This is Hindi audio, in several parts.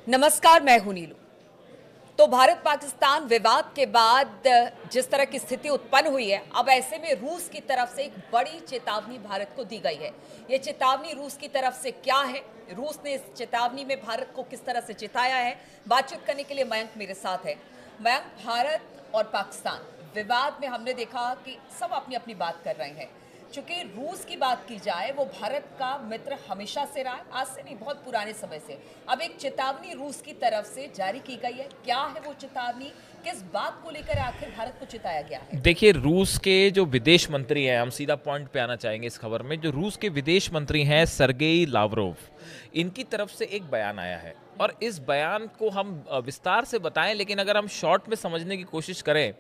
नमस्कार, मैं हूं नीलू। तो भारत पाकिस्तान विवाद के बाद जिस तरह की स्थिति उत्पन्न हुई है, अब ऐसे में रूस की तरफ से एक बड़ी चेतावनी भारत को दी गई है। ये चेतावनी रूस की तरफ से क्या है, रूस ने इस चेतावनी में भारत को किस तरह से चिताया है, बातचीत करने के लिए मयंक मेरे साथ है। मयंक, भारत और पाकिस्तान विवाद में हमने देखा कि सब अपनी अपनी बात कर रहे हैं। चूंकि रूस की बात की जाए, वो भारत का मित्र हमेशा से रहा है, आज से नहीं, बहुत पुराने समय से। अब एक चेतावनी रूस की तरफ से जारी की गई है। क्या है वो चेतावनी, किस बात को लेकर आखिर भारत को चिताया गया है? देखिए, रूस के जो विदेश मंत्री हैं, हम सीधा पॉइंट पे आना चाहेंगे इस खबर में। जो रूस के विदेश मंत्री हैं सरगेई लावरोव, इनकी तरफ से एक बयान आया है और इस बयान को हम विस्तार से बताएं, लेकिन अगर हम शॉर्ट में समझने की कोशिश करें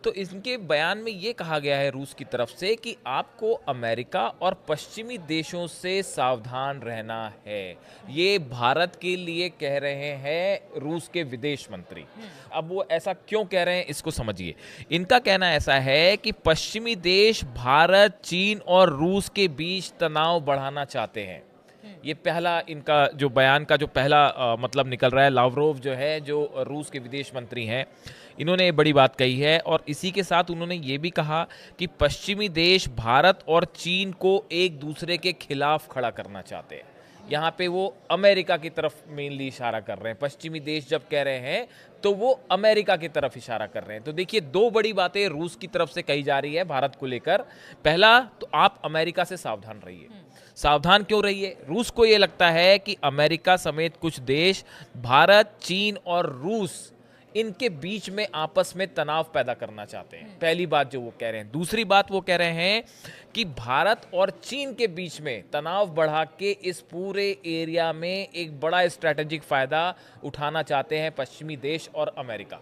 तो इनके बयान में ये कहा गया है रूस की तरफ से कि आपको अमेरिका और पश्चिमी देशों से सावधान रहना है। ये भारत के लिए कह रहे हैं रूस के विदेश मंत्री। अब वो ऐसा क्यों कह रहे हैं, इसको समझिए। इनका कहना ऐसा है कि पश्चिमी देश भारत, चीन और रूस के बीच तनाव बढ़ाना चाहते हैं। ये पहला इनका जो बयान का जो पहला मतलब निकल रहा है। लावरोव जो है, जो रूस के विदेश मंत्री हैं, इन्होंने ये बड़ी बात कही है और इसी के साथ उन्होंने ये भी कहा कि पश्चिमी देश भारत और चीन को एक दूसरे के खिलाफ खड़ा करना चाहते हैं। यहाँ पे वो अमेरिका की तरफ मेनली इशारा कर रहे हैं। पश्चिमी देश जब कह रहे हैं तो वो अमेरिका की तरफ इशारा कर रहे हैं। तो देखिए, दो बड़ी बातें रूस की तरफ से कही जा रही है भारत को लेकर। पहला तो आप अमेरिका से सावधान रहिए। सावधान क्यों रहिए? रूस को ये लगता है कि अमेरिका समेत कुछ देश भारत, चीन और रूस, इनके बीच में आपस में तनाव पैदा करना चाहते हैं। पहली बात जो वो कह रहे हैं। दूसरी बात वो कह रहे हैं कि भारत और चीन के बीच में तनाव बढ़ा के इस पूरे एरिया में एक बड़ा स्ट्रैटेजिक फायदा उठाना चाहते हैं पश्चिमी देश और अमेरिका।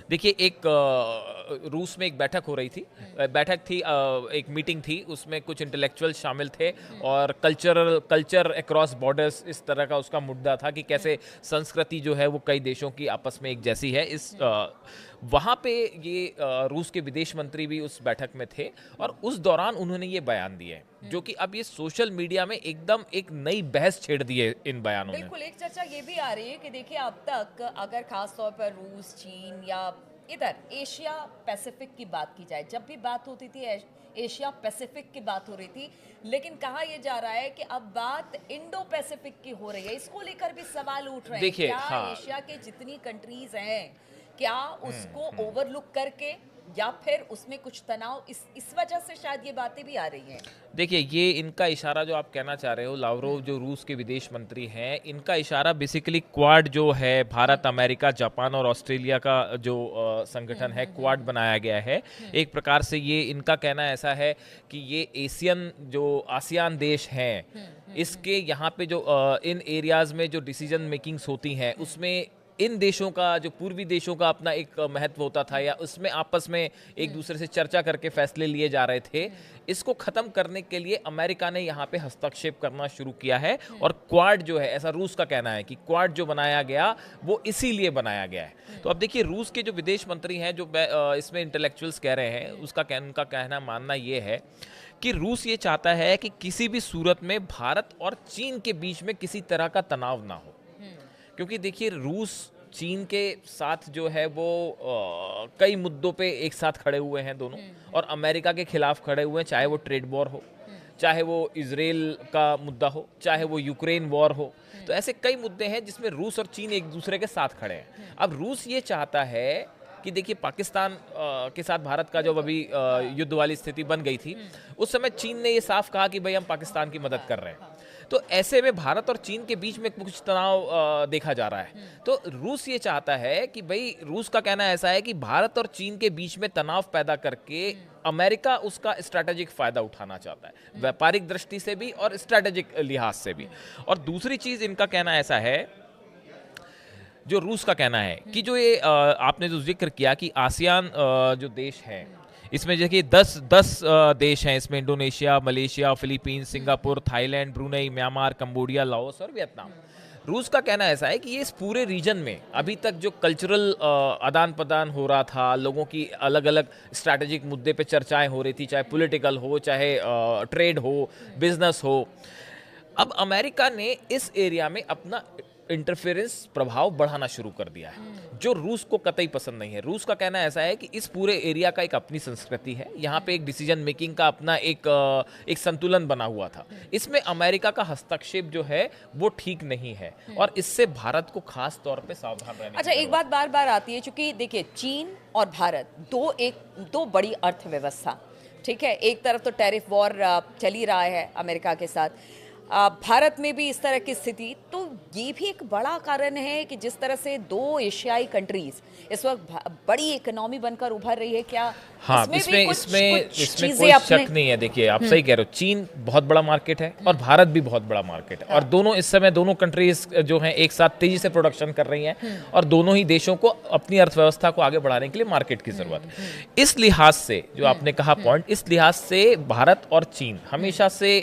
देखिए, एक रूस में एक बैठक हो रही थी, एक मीटिंग थी, उसमें कुछ इंटेलेक्चुअल शामिल थे और कल्चर अक्रॉस बॉर्डर्स, इस तरह का उसका मुद्दा था कि कैसे संस्कृति जो है वो कई देशों की आपस में एक जैसी है। वहाँ पे ये रूस के विदेश मंत्री भी उस बैठक में थे और उस दौरान उन्होंने ये बयान दिए, जो कि अब ये सोशल मीडिया में एकदम एक नई बहस छेड़ दी है इन बयानों ने। बिल्कुल, एक चर्चा ये भी आ रही है कि देखिए, अब तक अगर खास तौर पर रूस, चीन या इधर एशिया पैसिफिक की बात की जाए, जब भी बात होती थी एशिया पैसिफिक की बात हो रही थी, लेकिन कहा यह जा रहा है कि अब बात इंडो पैसिफिक की हो रही है। इसको लेकर भी सवाल उठ रहे हैं। देखिए, क्या हाँ, एशिया के जितनी कंट्रीज हैं, क्या उसको ओवरलुक करके या फिर उसमें कुछ तनाव, इस वजह से शायद ये बातें भी आ रही हैं? देखिए, ये इनका इशारा जो आप कहना चाह रहे हो, लावरोव जो रूस के विदेश मंत्री हैं, इनका इशारा बेसिकली क्वाड जो है, भारत, अमेरिका, जापान और ऑस्ट्रेलिया का जो संगठन है, क्वाड बनाया गया है। एक प्रकार से ये इनका कहना ऐसा है कि ये आसियान देश हैं, इसके यहाँ पे जो इन एरियाज में जो डिसीजन मेकिंग्स होती हैं, उसमें इन देशों का, जो पूर्वी देशों का अपना एक महत्व होता था, या उसमें आपस में एक दूसरे से चर्चा करके फैसले लिए जा रहे थे। इसको खत्म करने के लिए अमेरिका ने यहाँ पे हस्तक्षेप करना शुरू किया है और क्वाड जो है, ऐसा रूस का कहना है कि क्वाड जो बनाया गया वो इसीलिए बनाया गया है। तो अब देखिए, रूस के जो विदेश मंत्री हैं, जो इसमें इंटेलेक्चुअल्स कह रहे हैं, उनका कहना मानना ये है कि रूस ये चाहता है कि किसी भी सूरत में भारत और चीन के बीच में किसी तरह का तनाव ना हो। क्योंकि देखिए, रूस चीन के साथ जो है वो कई मुद्दों पे एक साथ खड़े हुए हैं दोनों, और अमेरिका के खिलाफ खड़े हुए हैं, चाहे वो ट्रेड वॉर हो, चाहे वो इजराइल का मुद्दा हो, चाहे वो यूक्रेन वॉर हो। तो ऐसे कई मुद्दे हैं जिसमें रूस और चीन एक दूसरे के साथ खड़े हैं। अब रूस ये चाहता है कि देखिए, पाकिस्तान के साथ भारत का जब अभी युद्ध वाली स्थिति बन गई थी, उस समय चीन ने ये साफ कहा कि भाई हम पाकिस्तान की मदद कर रहे हैं। तो ऐसे में भारत और चीन के बीच में कुछ तनाव देखा जा रहा है। तो रूस ये चाहता है कि भाई, रूस का कहना ऐसा है कि भारत और चीन के बीच में तनाव पैदा करके अमेरिका उसका स्ट्रैटेजिक फायदा उठाना चाहता है, व्यापारिक दृष्टि से भी और स्ट्रैटेजिक लिहाज से भी। और दूसरी चीज इनका कहना ऐसा है, जो रूस का कहना है कि जो ये आपने जो जिक्र किया कि आसियान जो देश हैं, इसमें देखिए 10 देश हैं इसमें, Indonesia, Malaysia, Philippines, Singapore, Thailand, Brunei, Myanmar, Cambodia, Laos और वियतनाम। रूस का कहना ऐसा है कि ये इस पूरे रीजन में अभी तक जो कल्चरल आदान प्रदान हो रहा था, लोगों की अलग अलग स्ट्रैटेजिक मुद्दे पे चर्चाएं हो रही थी, चाहे पॉलिटिकल हो, चाहे ट्रेड हो, बिजनेस हो, अब अमेरिका ने इस एरिया में अपना इंटरफेरेंस प्रभाव बढ़ाना शुरू कर दिया है, जो रूस को कतई पसंद नहीं है। रूस का कहना ऐसा है कि इस पूरे एरिया का एक अपनी संस्कृति है, यहाँ पे एक डिसीजन मेकिंग का अपना एक संतुलन बना हुआ था। इसमें अमेरिका का हस्तक्षेप जो है वो ठीक नहीं है और इससे भारत को खास तौर पे सावधान रहने अच्छा, एक बात बार बार आती है, क्योंकि देखिए चीन और भारत दो बड़ी अर्थव्यवस्था, ठीक है। एक तरफ तो टैरिफ वॉर चल ही रहा है अमेरिका के साथ, भारत में भी इस तरह की स्थिति, तो ये भी एक बड़ा कारण है कि जिस तरह से दो एशियाई कंट्रीज इस वक्त बड़ी इकोनॉमी बनकर उभर रही है। क्या हाँ, इसमें कोई शक नहीं है। देखिए, आप सही कह रहे हो, चीन बहुत बड़ा मार्केट है और भारत भी बहुत बड़ा मार्केट है, और दोनों इस समय दोनों कंट्रीज जो हैं एक साथ तेजी से प्रोडक्शन कर रही हैं और दोनों ही देशों को अपनी अर्थव्यवस्था को आगे बढ़ाने के लिए मार्केट की जरूरत है। इस लिहाज से जो आपने कहा पॉइंट, इस लिहाज से भारत और चीन हमेशा से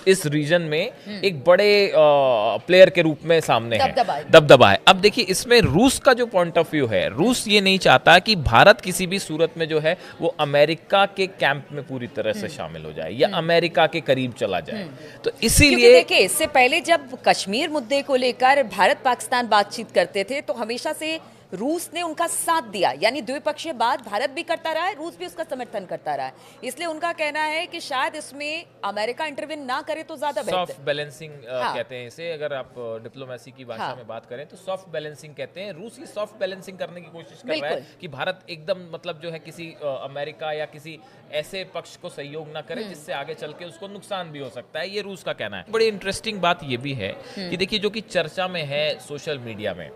इस रीजन में एक बड़े प्लेयर के रूप में सामने है, दबदबा है। अब देखिए, इसमें रूस का जो पॉइंट ऑफ व्यू है, रूस ये नहीं चाहता कि भारत किसी भी सूरत में जो है वो अमेरिका के कैंप में पूरी तरह से शामिल हो जाए या अमेरिका के करीब चला जाए। तो इसीलिए देखिए, इससे पहले जब कश्मीर मुद्दे को लेकर भारत पाकिस्तान बातचीत करते थे तो हमेशा से रूस ने उनका साथ दिया, यानी द्विपक्षीय बात भारत भी करता रहा है, रूस भी उसका समर्थन करता रहा है। इसलिए उनका कहना है कि शायद इसमें अमेरिका इंटरवीन ना करे तो ज्यादा बेहतर। सॉफ्ट बैलेंसिंग कहते हैं इसे, अगर आप डिप्लोमेसी की भाषा में बात करें तो सॉफ्ट बैलेंसिंग कहते हैं। रूस ये सॉफ्ट बैलेंसिंग करने की कोशिश कर रहा है कि भारत एकदम मतलब जो है किसी अमेरिका या किसी ऐसे पक्ष को सहयोग ना करे जिससे आगे चल के उसको नुकसान भी हो सकता है, ये रूस का कहना है। बड़ी इंटरेस्टिंग बात ये भी है कि देखिए, जो कि चर्चा में है सोशल मीडिया में,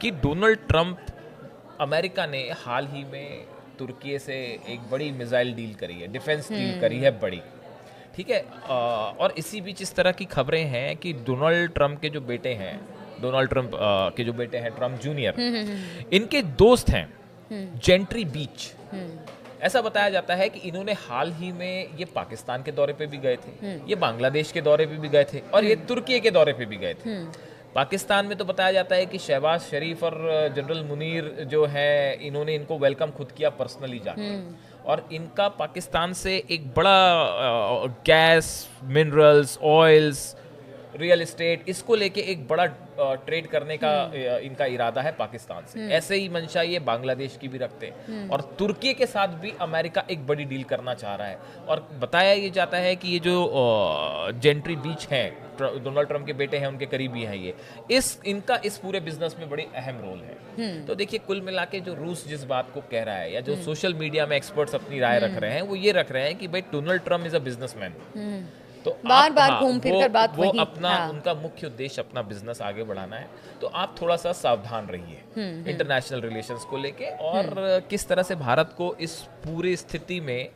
कि डोनाल्ड ट्रंप, अमेरिका ने हाल ही में तुर्की से एक बड़ी मिसाइल डील करी है, डिफेंस डील करी है बड़ी, ठीक है। और इसी बीच इस तरह की खबरें हैं कि डोनाल्ड ट्रंप के जो बेटे हैं, डोनाल्ड ट्रंप के जो बेटे हैं, ट्रंप जूनियर, इनके दोस्त हैं जेंट्री बीच। ऐसा बताया जाता है कि इन्होंने हाल ही में ये पाकिस्तान के दौरे पे भी गए थे, ये बांग्लादेश के दौरे पे भी गए थे और ये तुर्की के दौरे पे भी गए थे। पाकिस्तान में तो बताया जाता है कि शहबाज शरीफ और जनरल मुनीर जो है, इन्होंने इनको वेलकम खुद किया पर्सनली जाके, और इनका पाकिस्तान से एक बड़ा gas, minerals, oils, real estate, इसको लेके एक बड़ा ट्रेड करने का इनका इरादा है पाकिस्तान से। ऐसे ही मंशा ये बांग्लादेश की भी रखते हैं और तुर्की के साथ भी अमेरिका एक बड़ी डील करना चाह रहा है। और बताया ये जाता है कि ये जो जेंट्री बीच हैं, डोनाल्ड ट्रंप के बेटे हैं, उनके करीबी हैं ये, इनका इस पूरे बिजनेस में बड़ी अहम रोल है। तो देखिए, कुल मिला के जो रूस जिस बात को कह रहा है या जो सोशल मीडिया में एक्सपर्ट्स अपनी राय रख रहे हैं, वो ये रख रहे हैं कि भाई Donald Trump is a businessman, तो बार बार घूम फिर कर बात वो अपना उनका मुख्य उद्देश्य अपना बिजनेस आगे बढ़ाना है। तो आप थोड़ा सा सावधान रहिए इंटरनेशनल रिलेशंस को लेके, और किस तरह से भारत को इस पूरी स्थिति में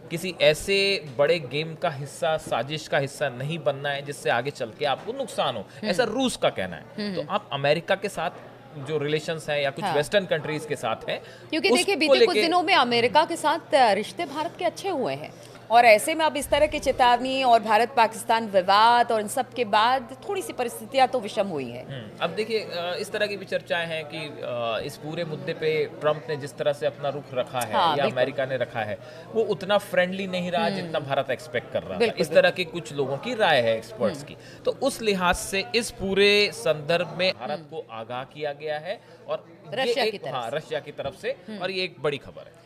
किसी ऐसे बड़े गेम का हिस्सा, साजिश का हिस्सा नहीं बनना है जिससे आगे चल के आपको नुकसान हो, ऐसा रूस का कहना है। तो आप अमेरिका के साथ जो रिलेशंस हैं या कुछ वेस्टर्न कंट्रीज के साथ हैं, क्योंकि देखिए बीते कुछ दिनों में अमेरिका के साथ रिश्ते भारत के अच्छे हुए हैं, और ऐसे में अब इस तरह की चेतावनी और भारत पाकिस्तान विवाद और इन सब के बाद थोड़ी सी परिस्थितियां तो विषम हुई हैं। अब देखिए, इस तरह की भी चर्चाएं हैं कि इस पूरे मुद्दे पे ट्रंप ने जिस तरह से अपना रुख रखा है, या अमेरिका ने रखा है, वो उतना फ्रेंडली नहीं रहा जितना भारत एक्सपेक्ट कर रहा था। इस तरह के कुछ लोगों की राय है, एक्सपर्ट्स की। तो उस लिहाज से इस पूरे संदर्भ में भारत को आगाह किया गया है, और रशिया की तरफ से, और ये एक बड़ी खबर है।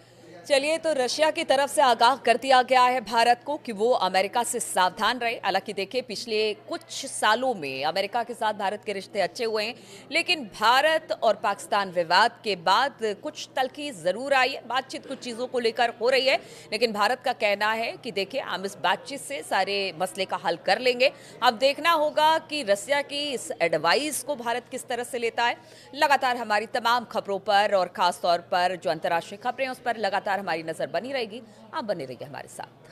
चलिए, तो रशिया की तरफ से आगाह कर दिया गया है भारत को कि वो अमेरिका से सावधान रहे। हालांकि देखिए, पिछले कुछ सालों में अमेरिका के साथ भारत के रिश्ते अच्छे हुए हैं, लेकिन भारत और पाकिस्तान विवाद के बाद कुछ तल्खी जरूर आई है। बातचीत कुछ चीज़ों को लेकर हो रही है, लेकिन भारत का कहना है कि देखिए, हम इस बातचीत से सारे मसले का हल कर लेंगे। अब देखना होगा कि रशिया की इस एडवाइस को भारत किस तरह से लेता है। लगातार हमारी तमाम खबरों पर और खास तौर पर जो अंतर्राष्ट्रीय खबरें हैं उस पर लगातार हमारी नजर बनी रहेगी। आप बने रहिए हमारे साथ।